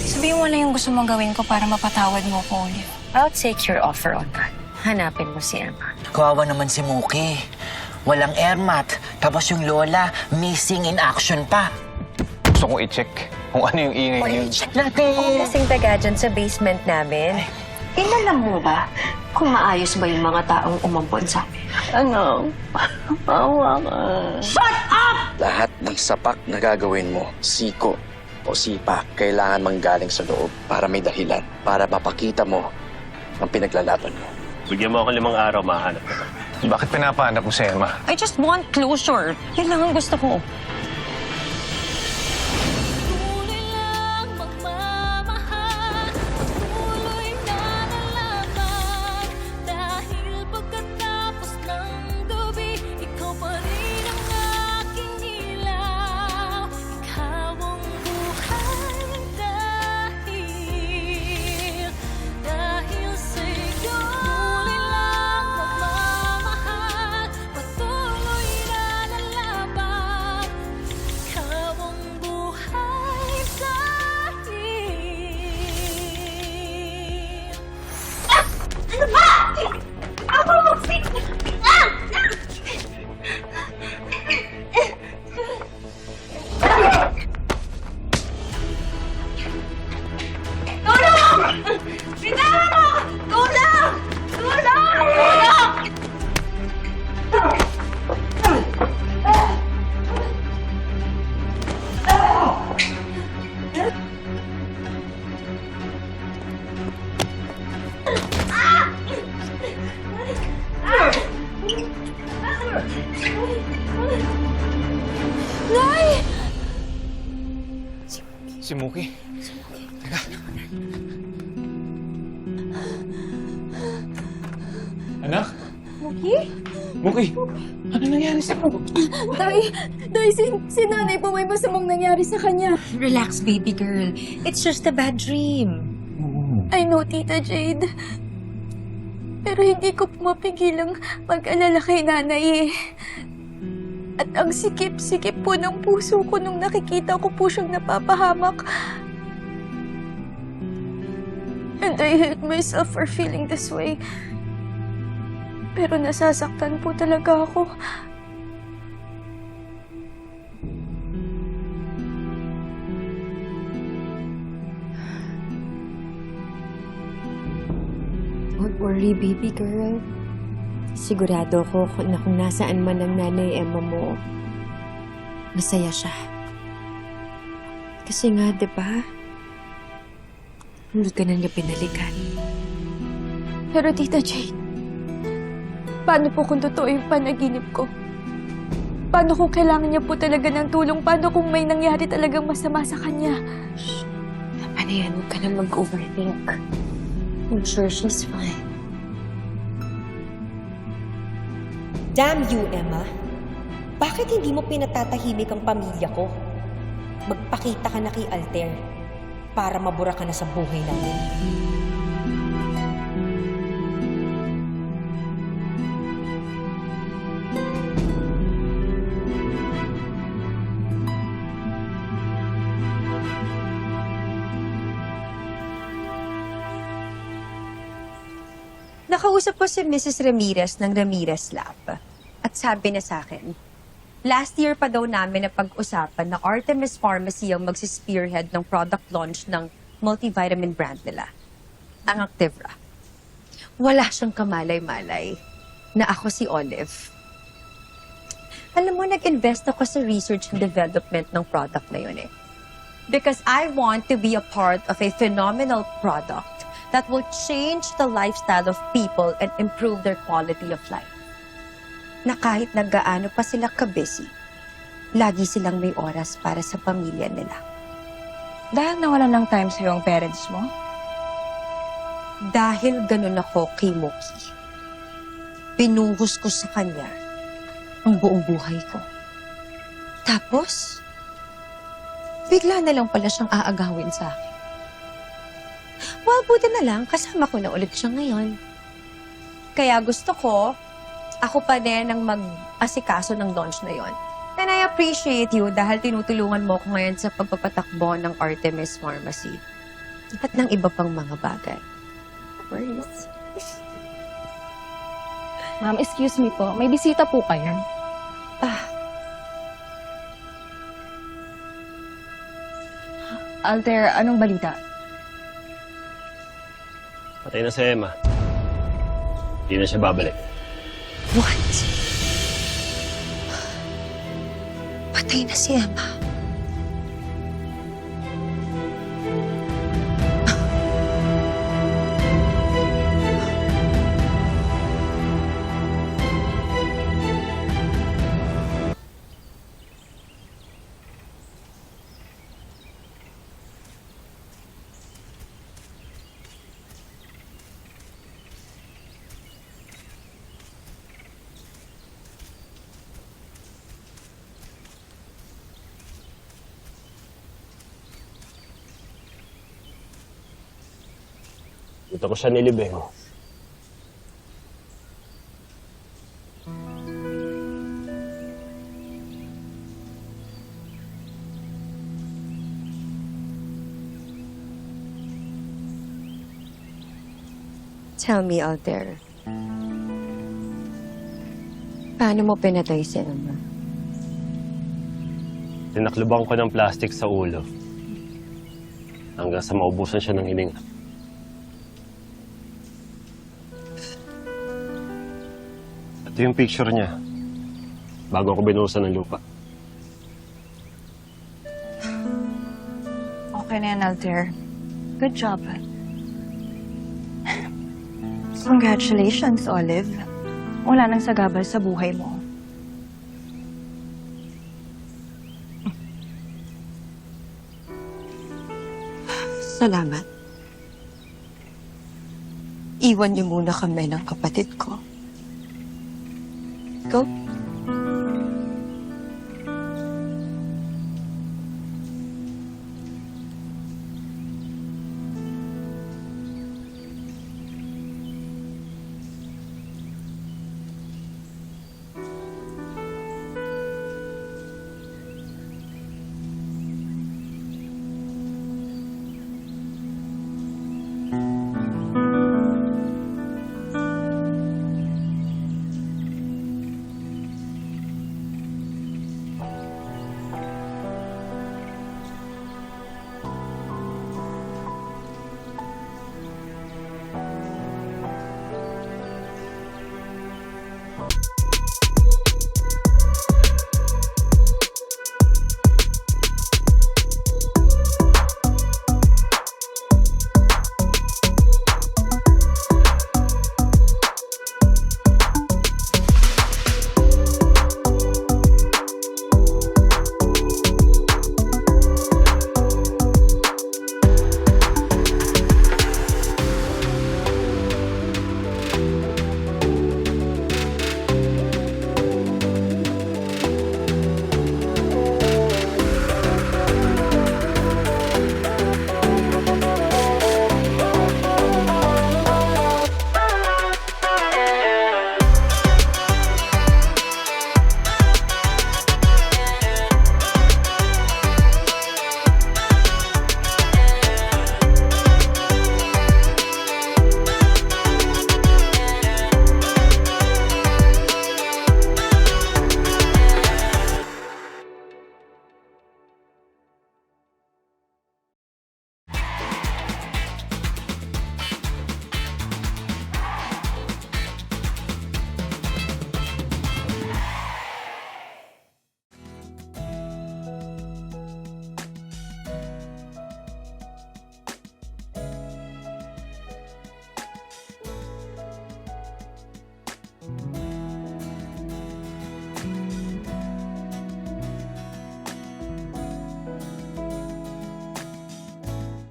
Sabihin mo na yung gusto mong gawin ko para mapatawad mo ko, Olive. I'll take your offer on that. Hanapin mo si Emma. Kawawa naman si Mookie. Walang airmat. Tapos yung lola, missing in action pa. Gusto kong i-check kung ano yung ingay niyo. Check natin. Kasing taga dyan sa basement namin. Inalam mo ba kung maayos ba yung mga taong umampon sa amin? Ano? Maawa ka. Lahat ng sapak na gagawin mo, siko o sipa, kailangan manggaling sa loob para may dahilan, para mapakita mo ang pinaglalaban mo. Bigyan mo ako 5 araw, mahanap ka. Bakit pinapahanap mo si Emma? I just want closure. Yan lang ang gusto ko. Tuloy lang magmamahal, tuloy na nalaman. Dahil pagkatapos ng gabi, ikaw pa rin ang aking ilaw. Ikaw ang buhay dahil sa'yo. Tuloy lang magmamahal, patuloy na nalaman. Ikaw ang buhay dahil... Ano ba? Ako mag-sit! Tulong! Bitawan mo! Tulong! Tulong! Tulong! Nay! Si Mookie? Teka. Anak? Muki? Mookie? Ano nangyari sa'yo? Day, si nanay po may masamang nangyari sa kanya. Relax, baby girl. It's just a bad dream. I know, Tita Jade. Pero hindi ko po mapigilang mag-alala kay nanay eh. At ang sikip-sikip po ng puso ko nung nakikita ko po siyang napapahamak. And I hate myself for feeling this way. Pero nasasaktan po talaga ako. Don't worry, baby girl. Sigurado ko na kung nasaan man ang nanay Emma mo, masaya siya. Kasi nga, di ba? Hindi ka na niya pinalikan. Pero Tita Jade, paano po kung totoo yung panaginip ko? Paano kung kailangan niya po talaga ng tulong? Paano kung may nangyari talagang masama sa kanya? Tama na yan, huwag ka na mag-overthink. I'm sure she's fine. Damn you, Emma. Bakit hindi mo pinatatahimik ang pamilya ko? Magpakita ka na kay Alter para mabura ka na sa buhay natin. Nakausap ko si Mrs. Ramirez ng Ramirez Lab. At sabi na sa akin, last year pa daw namin na pag-usapan na Artemis Pharmacy ang magsispearhead ng product launch ng multivitamin brand nila, ang Activra. Wala siyang kamalay-malay na ako si Olive. Alam mo, nag-invest ako sa research and development ng product na yun eh. Because I want to be a part of a phenomenal product that will change the lifestyle of people and improve their quality of life. Na kahit naggaano pa sila ka-busy, lagi silang may oras para sa pamilya nila. Dahil nawalan ng time sa'yo ang parents mo? Dahil ganun ako kay Mookie, pinuhos ko sa kanya ang buong buhay ko. Tapos, bigla na lang pala siyang aagawin sa akin. Well, buti na lang, kasama ko na ulit siya ngayon. Kaya gusto ko, ako pa din ang mag-asikaso ng launch na yon. And I appreciate you dahil tinutulungan mo ko ngayon sa pagpapatakbo ng Artemis Pharmacy. At ng iba pang mga bagay. Worries. Ma'am, excuse me po. May bisita po kayo. Alter, anong balita? Patay na si Emma. Hindi na siya babalik. What? Patay na si Emma. Dito ko siya nilibing. Tell me out there. Paano mo pinatay si Emma? Tinaklubang ko ng plastic sa ulo. Hanggang sa maubusan siya ng hininga. Ito yung picture niya. Bago ako binuhusan ng lupa. Okay na yan, Alter. Good job. Congratulations, Olive. Wala nang sagabal sa buhay mo. Salamat. Iwan niyo muna kami ng kapatid ko. Go.